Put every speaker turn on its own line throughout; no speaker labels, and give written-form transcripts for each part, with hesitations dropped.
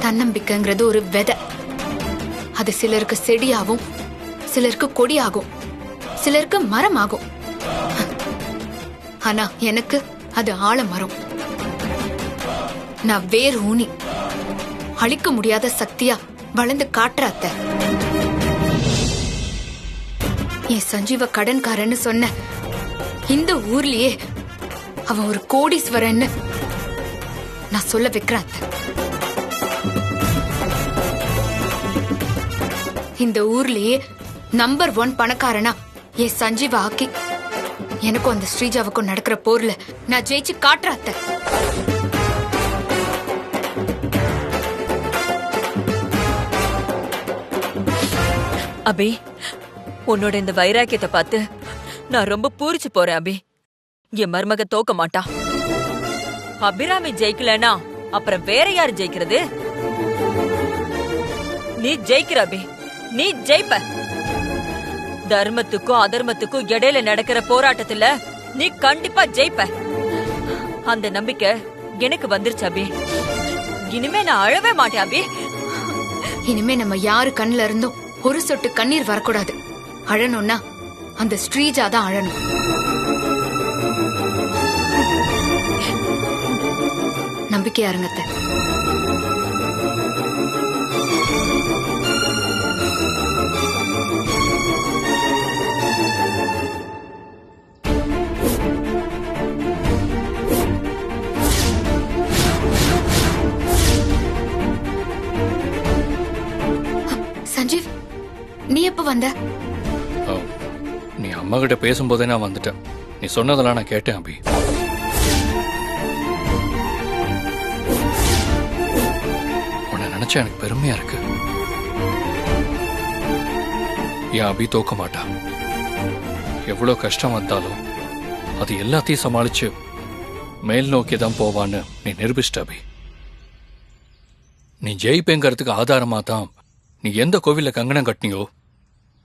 தன்னம்பிக்கைங்கிறது ஒரு விதை. அது சிலருக்கு செடியாகும், சிலருக்கு கொடியாகும், சிலருக்கு மரம் ஆகும். ஆனா எனக்கு அது ஆலமரம். நான் வேர் ஊனி அழிக்க முடியாத சக்தியா வளர்ந்து காட்டுறாத்த. என் சஞ்சீவ கடன்காரன்னு சொன்ன இந்த ஊர்லயே அவன் ஒரு கோடீஸ்வரன்னு நான் சொல்ல வைக்கிறேன். இந்த ஊர்லயே நம்பர் 1 பணக்காரனா என் சஞ்சீவ ஆக்கி எனக்கும் அந்த ஸ்ரீஜாவுக்கும் நடக்கிற போர்ல நான் ஜெயிச்சு காட்டுறாத்த.
அபி, உன்னோட இந்த வைராக்கியத்தை பார்த்து நான் ரொம்ப பூரிச்சு போறேன். அபி, என் மருமக தோக்க மாட்டா. அபிராமி ஜெயிக்கலனா அப்புறம் வேற யாரு ஜெயிக்கிறது? நீ ஜெயிக்கிற அபி, நீ ஜெயிப்ப. தர்மத்துக்கும் அதர்மத்துக்கும் இடையில நடக்கிற போராட்டத்துல நீ கண்டிப்பா ஜெயிப்ப. அந்த நம்பிக்கை எனக்கு வந்துருச்சு அபி. இனிமே நான் அழவே மாட்டேன் அபி.
இனிமே நம்ம யாரு கண்ணுல இருந்தும் ஒரு சொட்டு கண்ணீர் வரக்கூடாது. அழணும்னா அந்த ஸ்ரீஜா தான் அழணும். நம்பிக்கையா இருங்கத்த. சஞ்சீவ், நீ எப்ப வந்த?
நீ அம்மா கிட்ட பேசும்போதே நான் வந்துட்டேன். நீ சொன்னதெல்லாம் நான் கேட்டேன் அபி. உன்னை நினைச்சா எனக்கு பெருமையா இருக்கு. என் அபி தோக்க மாட்டா. எவ்வளவு கஷ்டம் வந்தாலும் அது எல்லாத்தையும் சமாளிச்சு மேல் நோக்கி தான் போவான்னு நீ நிரூபிச்சிட்ட அபி. நீ ஜெயிப்பேங்கிறதுக்கு ஆதாரமா தான் நீ எந்த கோவில்ல கங்கணம் கட்டினியோ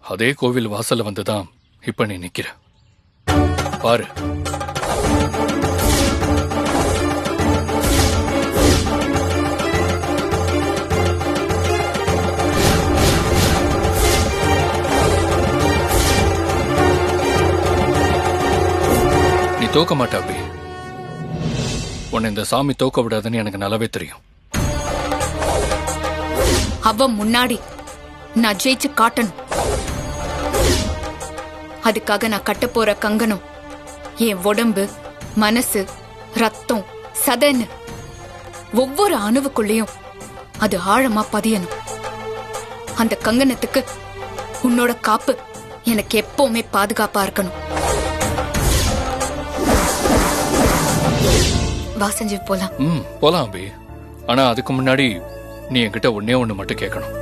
அதே கோவில் வாசல்ல வந்துதான் இப்ப நீ நிக்கிற பாரு. நீ தோக்க மாட்ட அபி. உன்னை இந்த சாமி தோக்க விடாதுன்னு எனக்கு நல்லாவே தெரியும்.
அவ முன்னாடி நான் ஜெயிச்சு காட்டணும். அதுக்காக நான் கட்ட போற கங்கணம் என் உடம்பு, மனசு, ரத்தம், சதன்னு ஒவ்வொரு அணுவுக்குள்ளேயும் அது ஆழமா பதியணும். அந்த கங்கணத்துக்கு உன்னோட காப்பு எனக்கு எப்பவுமே பாதுகாப்பா இருக்கணும். வா சஞ்சீவ், போலாம்.
போலாம் அபி. ஆனா அதுக்கு முன்னாடி நீ என்கிட்ட ஒன்னே ஒண்ணு மட்டும் கேட்கணும்.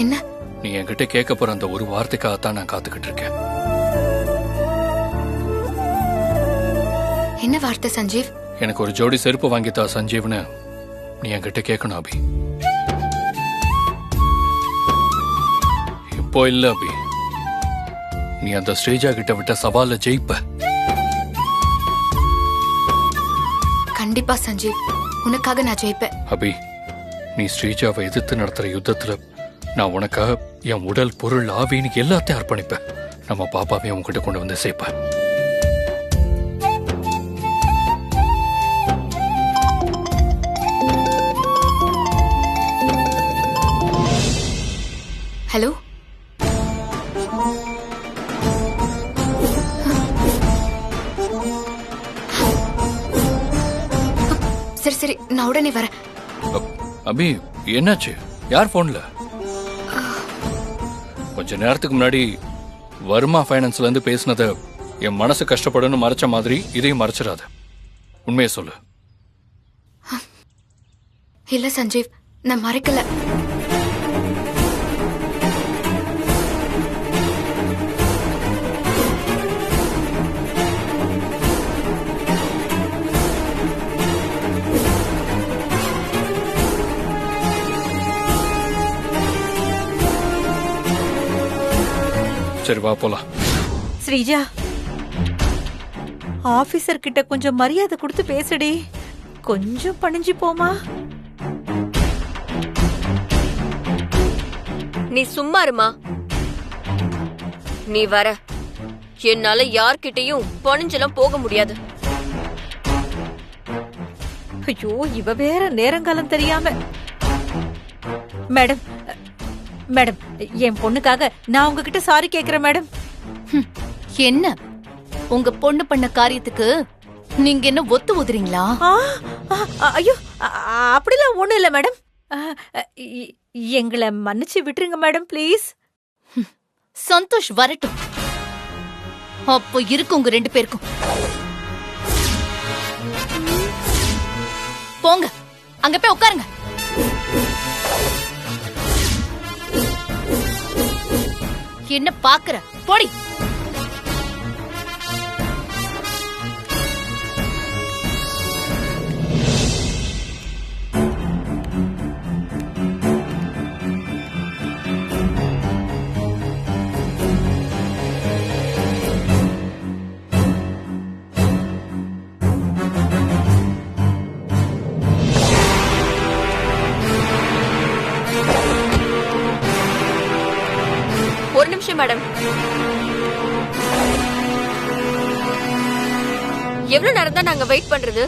என்ன?
நீ என்கிட்ட கேட்க போற அந்த ஒரு வார்த்தைக்காகத்தான் நான் காத்துக்கிட்டு இருக்கேன்.
என்ன வார்த்தை சஞ்சீவ்?
எனக்கு ஒரு ஜோடி செருப்பு வாங்கித்தா சஞ்சீவ்னு நீ என்கிட்ட கேட்கணும் அபி. இப்போ இல்ல அபி. நீ அந்த ஸ்ரீஜா கிட்ட விட்ட சவால ஜெயிப்ப.
கண்டிப்பா சஞ்சீவ், உனக்காக நான் ஜெயிப்பேன்.
அபி, நீ ஸ்ரீஜாவை எதிர்த்து நடத்துற யுத்தத்துல நான் உனக்காக என் உடல், பொருள், ஆவின்னு எல்லாத்தையும் அர்ப்பணிப்பேன். நம்ம பாப்பாவையும் உன்கிட்ட கொண்டு வந்து சேர்ப்பேன்.
ஹலோ, சரி சரி, நான் உடனே வரேன்.
அபி, என்னாச்சு? யார் போன்ல? கொஞ்ச நேரத்துக்கு முன்னாடி வர்மா ஃபைனான்ஸ்ல இருந்து பேசினத என் மனசு கஷ்டப்படும் மறைச்ச மாதிரி இதையும் மறைச்சிடாத. உண்மையை சொல்லு.
இல்ல சஞ்சீவ், நான் மறைக்கல.
சரி, வா போலாம்.
ஸ்ரீஜா, ஆபீசர் கிட்ட கொஞ்சம் மரியாதை கொடுத்து பேசுடி. கொஞ்சம் பணிஞ்சு போமா.
நீ சும்மா இருமா. நீ வர என்னால யார்கிட்டயும் பணிஞ்செல்லாம் போக முடியாது.
ஐயோ, இவ வேற நேரங்காலம் தெரியாம. மேடம் மேடம், என் பொண்ணுக்காக நான் உங்ககிட்ட சாரி கேக்குறேன் மேடம்.
என்ன உங்க பொண்ணு பண்ண காரியத்துக்கு நீங்க என்ன ஒத்து ஊதுறீங்களா?
ஐயோ, அப்படிலாம் ஒண்ணும் இல்ல மேடம். எங்களை மன்னிச்சு விட்டுருங்க மேடம், ப்ளீஸ்.
சந்தோஷ் வரட்டும், அப்போ இருக்கு உங்க 2 பேருக்கும். போங்க, அங்க போய் உட்காருங்க. என்ன பாக்குற? போடி.
ஒரு நிமிஷம் மேடம். எவ்வளவு நேரம் தான் நாங்க வெயிட் பண்றது?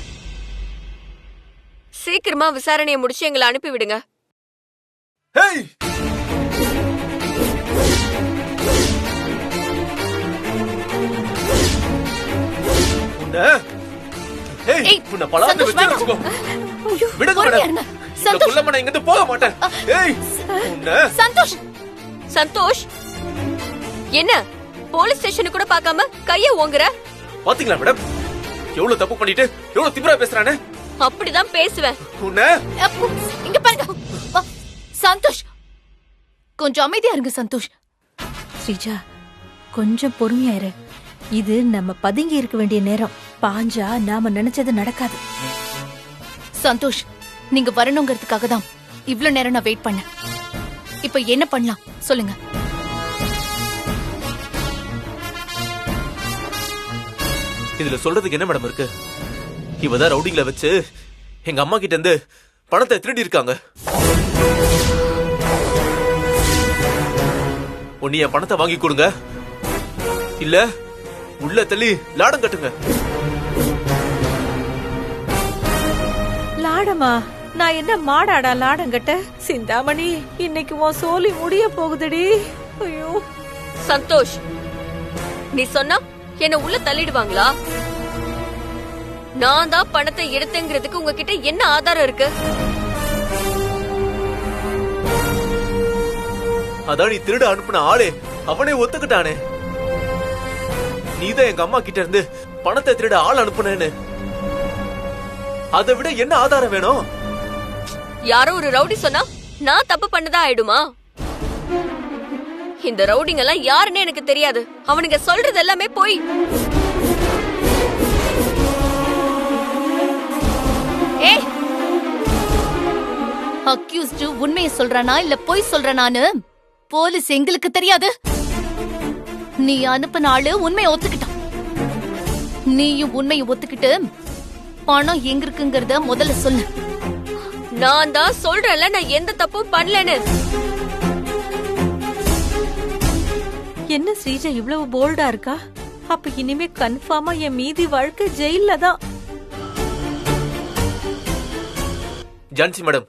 சீக்கிரமா விசாரணையை முடிச்சு எங்களை அனுப்பி விடுங்க. சந்தோஷ், சந்தோஷ், என்ன போலீஸ் ஸ்டேஷன் கூட பார்க்காம கைய ஓங்குற?
பாத்தீங்களா மேடம், எவ்வளவு தப்பு பண்ணிட்டு எவ்வளவு திமிரா பேசுறானே.
அப்படிதான் பேசுவேன்.
இங்க பாருங்க சந்தோஷ், கொஞ்சம் அமைதியா இருங்க சந்தோஷ்.
ஸ்ரீஜா, கொஞ்சம் பொறுமையா இரு. இது நம்ம பதுங்கி இருக்க வேண்டிய நேரம். பாஞ்சா நாம நினைச்சது நடக்காது.
சந்தோஷ், நீங்க வரணுங்கிறதுக்காக தான் இவ்ளோ நேரம் நான் வெயிட் பண்ணேன். இப்ப என்ன பண்ணலாம் சொல்லுங்க.
இதுல சொல்றதுக்கு என்ன மேடம் இருக்கு? இவதான் ரவுடிங்ல வச்சு எங்க அம்மா கிட்ட இருந்து பணத்தை திருடி இருக்காங்க. ஒன்னு என் பணத்தை வாங்கி கொடுங்க, இல்ல உள்ள தள்ளி லாடம் கட்டுங்க.
லாடமா? நான் என்ன மாடாடா லாடங்கட்ட? சிந்தாமணி, இன்னைக்கு உன் சோலி முடிய போகுதுடி. ஐயோ
சந்தோஷ், நீ சொன்னா என்ன உள்ள தள்ளிடுவாங்களா? நான் தான் பணத்தை எடுத்தேங்கிறதுக்கு உங்ககிட்ட என்ன ஆதாரம் இருக்கு?
அதான் நீ திருட அனுப்புன ஆளே அவனே ஒத்துக்கிட்டானே. நீதான் எங்க அம்மா கிட்ட இருந்து பணத்தை திருட ஆள் அனுப்புனேன்னு. அதை விட என்ன ஆதாரம் வேணும்?
யாரோ ஒரு ரவுடி சொன்னா நான் தப்பு பண்ணதா ஆயிடுமா? இந்த ரவுடிங்க எல்லாம் யாருன்னு எனக்கு தெரியாது. அவனுங்க சொல்றது எல்லாமே போய்.
ஏய், அக்யூஸ்டு உண்மையை சொல்றானா இல்ல பொய் சொல்றானான்னு போலீஸ் எங்களுக்கு தெரியாது. நீ அனுப்பின ஆளு உண்மையை ஒத்துக்கிட்டான். நீயும் உண்மையை ஒத்துக்கிட்டு பணம் எங்க இருக்குங்கறத முதல்ல சொல்லு.
நான் தான் சொல்றேன்ல, நான் எந்த தப்பும் பண்ணலன்னு.
என்ன ஸ்ரீஜா இவ்வளவு போல்டா இருக்கா? அப்ப இனிமே கன்ஃபார்மா என் மீதி வாழ்க்கை ஜெயில்ல தான்.
ஜான்சி மேடம்,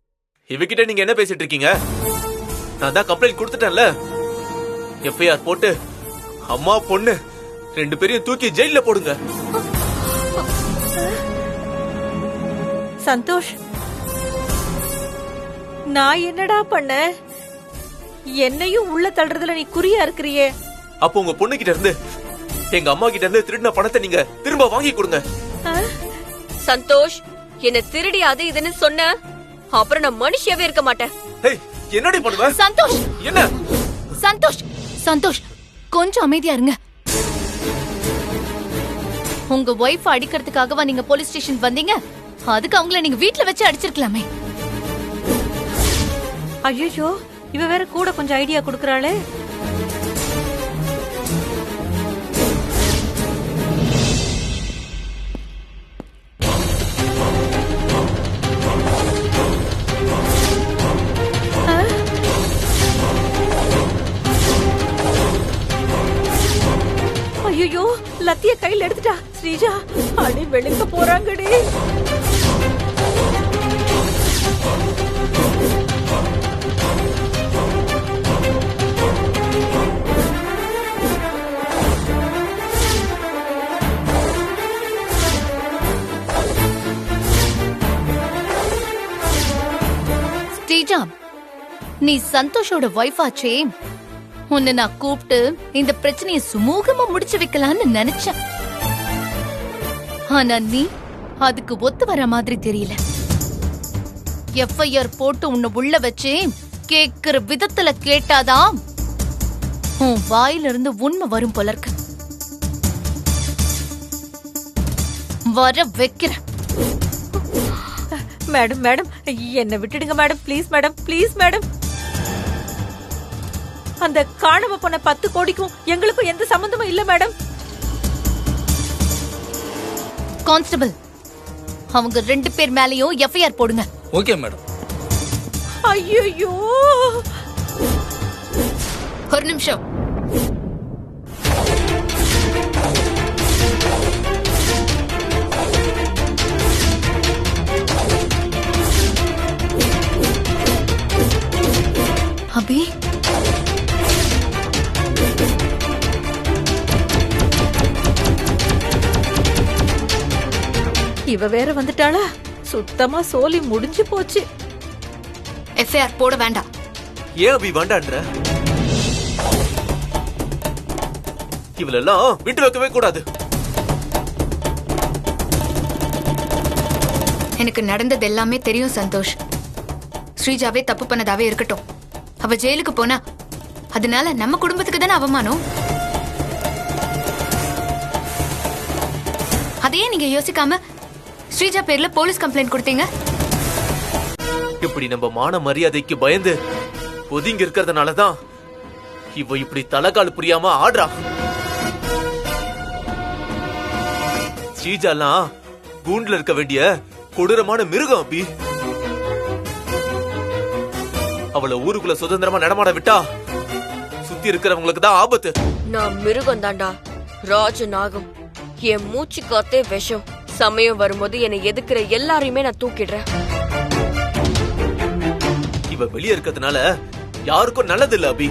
இவகிட்ட நீங்க என்ன பேசிட்டு இருக்கீங்க? நான் தான் கம்ப்ளைண்ட் கொடுத்துட்டேன்ல. எஃப்ஐஆர் போட்டு அம்மா பொண்ணு 2 பேரையும் தூக்கி ஜெயில போடுங்க.
சந்தோஷ், நான் என்னடா பண்ண? என்னையும் உள்ள தள்ளுறதுல நீ குறியா இருக்கிறியே.
அப்போ உங்க பொண்ணு கிட்ட இருந்து எங்க அம்மா கிட்ட இருந்து திருடின பணத்தை நீங்க திரும்ப வாங்கி கொடுங்க.
சந்தோஷ், என்ன திருடி அது இதுன்னு சொன்ன அப்புறம் நான் மனுஷியாவே இருக்க மாட்டேன்.
என்னடி பண்ணுவ?
சந்தோஷ்,
என்ன?
சந்தோஷ், சந்தோஷ், கொஞ்சம் அமைதியா இருங்க. உங்க ஒய்ஃப் அடிக்கிறதுக்காகவா நீங்க போலீஸ் ஸ்டேஷன் வந்தீங்க? அதுக்கு அவங்கள நீங்க வீட்ல வச்சு அடிச்சிருக்கலாமே.
ஐயோ, இவ வேற கூட கொஞ்சம் ஐடியா கொடுக்கறாளே. ஐயோ லத்திய கையில எடுத்துட்டா ஸ்ரீஜா. அடி வெளுக்க போறாங்கடி.
ஸ்ரீஜா, நீ சந்தோஷோட வைஃப் ஆச்சே, உன்னை நான் கூப்பிட்டு இந்த பிரச்சனையை சுமூகமா முடிச்சு வைக்கலாம்னு நினைச்சேன். ஆனா நீ அதுக்கு ஒத்து வர மாதிரி தெரியல. எஃப்ஐஆர் போட்டு உன்னை உள்ள வச்சு கேக்குற விதத்துல கேட்டாதான் உன் வாயிலிருந்து உண்மை வரும் போல இருக்கு. வர வைக்கிறேன்.
மேடம் மேடம் என்ன விட்டுடுங்க madam. Please madam, please madam. அந்த காணாம போன 10 கோடிக்கும் எங்களுக்கும் எந்த சம்பந்தமும் இல்ல மேடம்.
கான்ஸ்டபிள், அவங்க 2 பேர் மேலயும் எஃப்ஐஆர் போடுங்க.
Okay madam.
ஐயோ
ஒரு நிமிஷம்.
அபி,
இவ வேற வந்துட்டாளா? சுத்தமா சோலி முடிஞ்சு போச்சு.
எஃப்ஐஆர் போட வேண்டாம்.
ஏன் அபி வேண்டான்ற? இவளெல்லாம் விட்டு வைக்கவே கூடாது.
எனக்கு நடந்தது எல்லாமே தெரியும் சந்தோஷ். ஸ்ரீஜாவே தப்பு பண்ணதாவே இருக்கட்டும். அவ ஜெயிலுக்கு போனா அதனால நம்ம குடும்பத்துக்கு தானே அவமானம். அதையே நீங்க யோசிக்காம ஸ்ரீஜா பேர்ல போலீஸ் கம்ப்ளைண்ட் கொடுத்தீங்க.
இப்படி நம்ம மான மரியாதைக்கு பயந்து ஒதுங்கி இருக்கிறதுனாலதான் இவ இப்படி தலைகால் புரியாம ஆடுறா. ஸ்ரீஜாலாம் கூண்டுல இருக்க வேண்டிய கொடூரமான மிருகம் அபி. அவளை ஊருக்குள்ள சுதந்திரமா நடமாட விட்டா சுத்தி இருக்கிறவங்களுக்கு தான் ஆபத்து.
நான் மிருகம் தாண்டா, ராஜநாகம். என் மூச்சு காத்தே விஷம். சமயம் வரும்போது என்னை எதுக்குற எல்லாரையுமே நான் தூக்கிடுறேன்.
இவ வெளியே இருக்கிறதுனால யாருக்கும் நல்லது இல்ல அபி.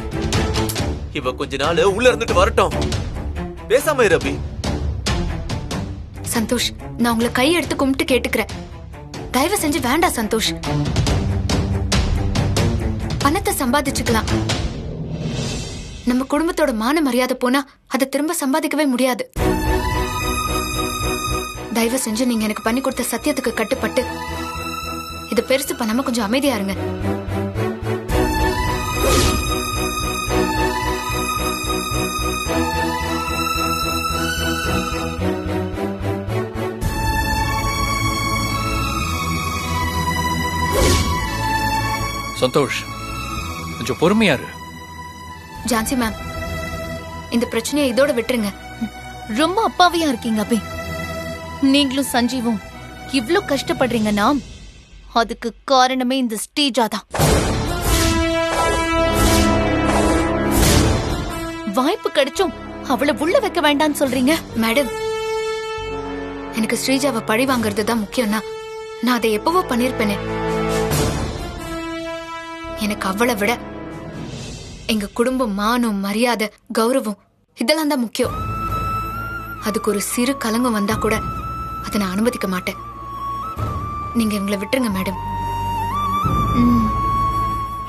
இவ கொஞ்ச நாள் உள்ள இருந்துட்டு வரட்டும். பேசாம இரு அபி.
சந்தோஷ், நான் உங்களை கை எடுத்து கும்பிட்டு கேட்டுக்கிறேன். தயவு செஞ்சு வேண்டாம் சந்தோஷ். பணத்தை சம்பாதிச்சுக்கலாம். நம்ம குடும்பத்தோட மான மரியாதை போனா அதை திரும்ப சம்பாதிக்கவே முடியாது. தயவு செஞ்சு நீங்க எனக்கு பண்ணி கொடுத்த சத்தியத்துக்கு கட்டுப்பட்டு இதை பெருசு பண்ணாம கொஞ்சம் அமைதியா இருங்க.
சந்தோஷ், கொஞ்சம் பொறுமையா இரு.
ஜான்சி மேம், இந்த பிரச்சனையை இதோட விட்டுருங்க.
ரொம்ப அப்பாவியா இருக்கீங்க அபி. நீங்களும் சஞ்சீவும் இவ்ளோ கஷ்டப்படுறீங்கன்னா அதுக்கு காரணமே இந்த ஸ்ரீஜா தான். வாய்ப்பு கிடைச்சும் அவளை உள்ள வைக்க வேண்டாம்னு சொல்றீங்க.
மேடம், எனக்கு ஸ்ரீஜாவை பழி வாங்குறது தான் முக்கியம்னா நான் அதை எப்பவோ பண்ணிருப்பேனே. எனக்கு அவளை விட எங்க குடும்பம், மானம், மரியாதை, கௌரவம் இதெல்லாம் தான் முக்கியம். அதுக்கு ஒரு சிறு கலங்கம் வந்தா கூட அதை நான் அனுமதிக்க மாட்டேன். நீங்க எங்களை விட்டுருங்க மேடம்.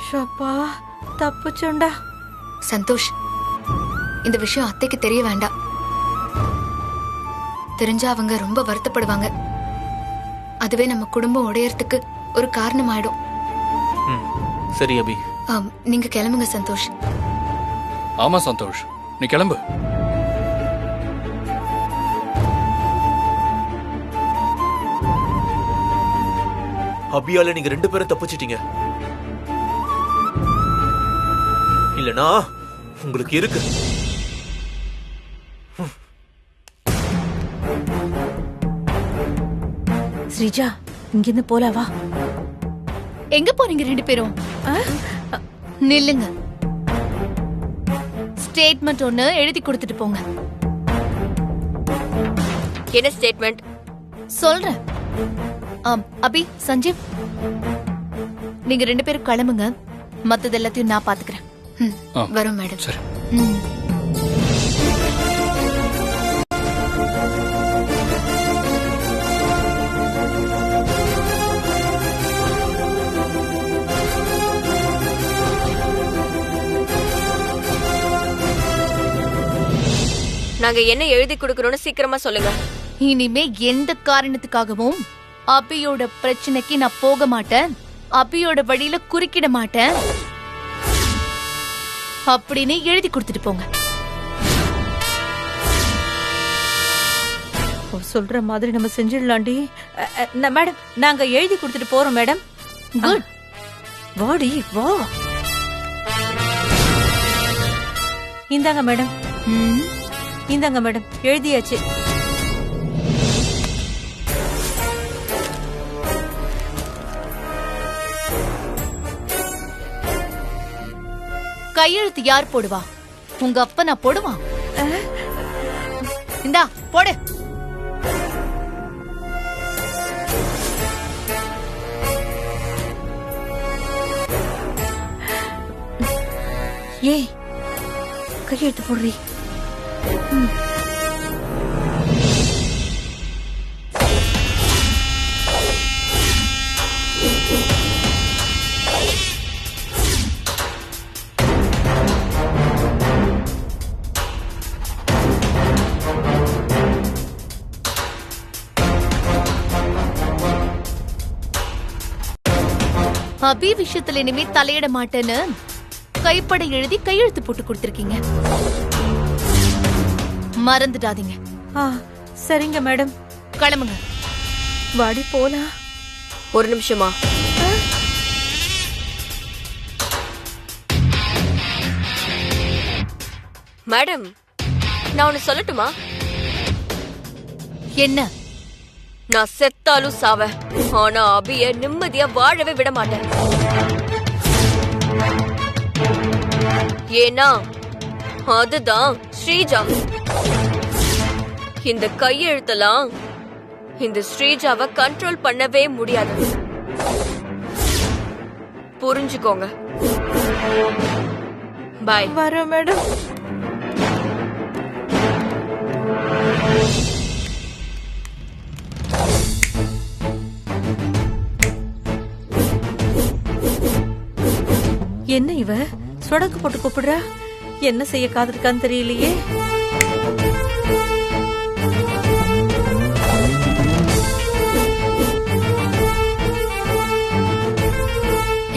ஷப்பா, தப்புச்சோண்டா.
சந்தோஷ், இந்த விஷயம் அத்தைக்கு தெரிய வேண்டாம். தெரிஞ்சா அவங்க ரொம்ப வருத்தப்படுவாங்க. அதுவே நம்ம குடும்பம் உடையறதுக்கு ஒரு காரணம் ஆயிடும்.
சரி அபி.
நீங்க கிளம்புங்க சந்தோஷ்.
ஆமா சந்தோஷ், நீ கிளம்பு.
அபியால நீங்க 2 பேரும் தப்பிச்சிட்டீங்க. இல்லனா உங்களுக்கு இருக்கு.
ஸ்ரீஜா, இங்கிருந்து போலாவா?
எங்க போறீங்க 2 பேரும்? நில்லுங்க. ஸ்டேட்மெண்ட் ஒண்ணு எழுதி கொடுத்துட்டு போங்க.
என்ன ஸ்டேட்மெண்ட்?
சொல்றேன். அபி, சஞ்சீவ், நீங்க 2 பேரும் கிளம்புங்க. மத்தது எல்லாத்தையும் நான் பாத்துக்கிறேன்.
வரும் மேடம்.
சரி.
நாங்க என்ன எழுதி கொடுக்கறோம்னு சீக்கிரமா சொல்லுங்க.
இனிமே எந்த காரணத்துக்காகவும் அபியோட பிரச்சனைக்கு நான் போக மாட்டேன், அபியோட வழியில குறுக்கிட மாட்டேன் அப்படின்னு எழுதி கொடுத்துட்டு போங்க.
சொல்ற மாதிரி நம்ம செஞ்சிடலாண்டி. மேடம், நாங்க எழுதி கொடுத்துட்டு போறோம் மேடம்.
குட்.
வாடி வா. இந்தாங்க மேடம். இந்தாங்க மேடம், எழுதியாச்சு.
கையெழுத்து யார் போடுவா? உங்க அப்பா நான் போடுவான். இந்தா போடு.
ஏய், கையெழுத்து போடுறீ.
அபி விஷயத்துல இனிமே தலையிட மாட்டேன்னு கைப்பட எழுதி கையெழுத்து போட்டு கொடுத்திருக்கீங்க. மறந்துடாதீங்க.
சரிங்க மேடம்.
கிளம்புங்க.
வாடி போலாம்.
ஒரு நிமிஷமா. மேடம், நான் ஒன்னு சொல்லட்டுமா?
என்ன?
நான் செத்தாலும் சாவேன், ஆனா அபிய நிம்மதியா வாழவே விட மாட்டேன். ஏன்னா அதுதான் ஸ்ரீஜா. இந்த கையெழுத்தெல்லாம் இந்த ஸ்ரீஜாவை கண்ட்ரோல் பண்ணவே முடியாது. புரிஞ்சுக்கோங்க. பாய்.
வரோம் மேடம். என்ன இவ சொடக்கு போட்டு கூப்பிடுறா? என்ன செய்ய காத்திருக்கான்னு தெரியலையே.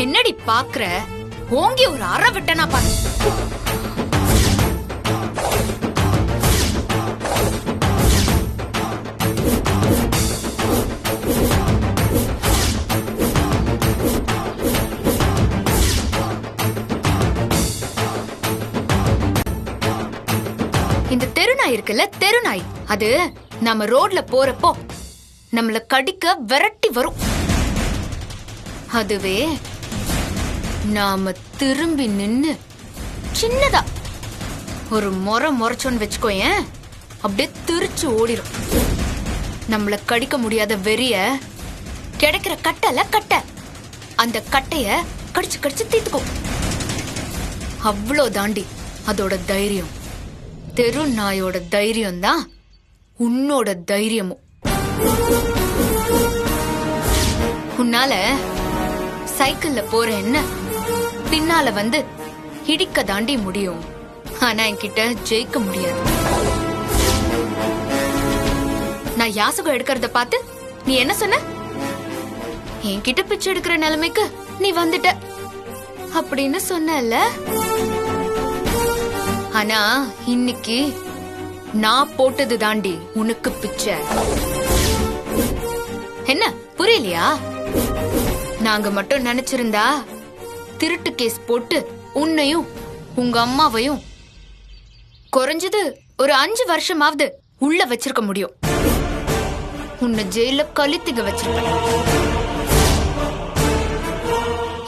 என்னடி பாக்குற? ஓங்கி ஒரு அற விட்டனா பாரு. இந்த தெருநாய் இருக்குல்ல, தெருநாய், அது நம்ம ரோட்ல போறப்போ நம்மள கடிக்க விரட்டி வரும். அதுவே நாம திரும்பி நின்னு சின்னதா ஒரு முறைச்சோன்னு வச்சுக்கோயேன், அப்படியே திருச்சு ஓடிடும். நம்மள கடிக்க முடியாத வெறிய கிடைக்கிற கட்டை அந்த கட்டைய கடிச்சு கடிச்சு தீத்துக்கும். அவ்வளோ தாண்டி அதோட தைரியம். தெரு நாயோட தைரியம் தான் உன்னோட தைரியமும். உன்னால சைக்கிள்ல போற என்ன பின்னால வந்து இடிக்க தாண்டி முடியும், ஆனா என்கிட்ட ஜெயிக்க முடியாது. நான் யாசகம் எடுக்கிறத பார்த்து நீ என்ன சொன்ன? என்கிட்ட பிச்சை எடுக்கிற நிலைமைக்கு நீ வந்துட்ட அப்படின்னு சொன்னல. ஆனா இன்னைக்கு நான் போட்டது தாண்டி உனக்கு பிச்சை. என்ன புரியலையா? நாங்க மட்டும் நினைச்சிருந்தா திருட்டு கேஸ் போட்டு உன்னையும் உங்க அம்மாவையும் குறைஞ்சது ஒரு 5 வருஷமாவது உள்ள வச்சிருக்க முடியும். உன்னை ஜெயில கழித்துக வச்சிருக்க.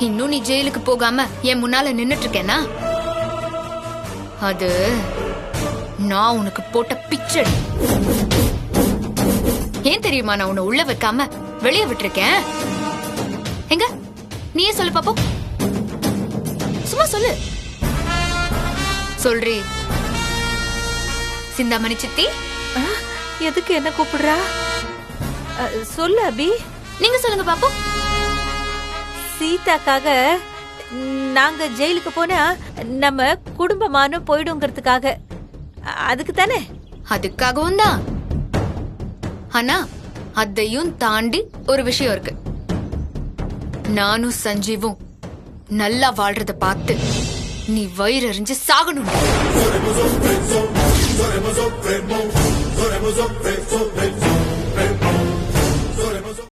இன்னும் நீ ஜெயிலுக்கு போகாம என் முன்னால நின்னுட்டு இருக்கேனா? அது நான் உனக்கு போட்ட பிச்சை. ஏன் தெரியுமா நான் உன்னை உள்ள வைக்காம வெளியே விட்டுருக்கேன்? எங்க நீயே சொல்லு பாப்போம். சும்மா சொல்லு. சொல்றி. சிந்தாமணி சித்தி,
எதுக்கு என்ன கூப்பிடுறா? சொல்லு அபி.
நீங்க சொல்லுங்க பாப்போம்.
சீதாக்காக நாங்க ஜெயிலுக்கு போனா நம்ம குடும்பமானும் போயிடுங்கிறதுக்காக. அதுக்கு தானே?
அதுக்காகவும் தான். ஆனா அதையும் தாண்டி ஒரு விஷயம் இருக்கு. நானும் சஞ்சீவும் நல்லா வாழ்றத பார்த்து நீ வயிறறிஞ்சு சாகணும்.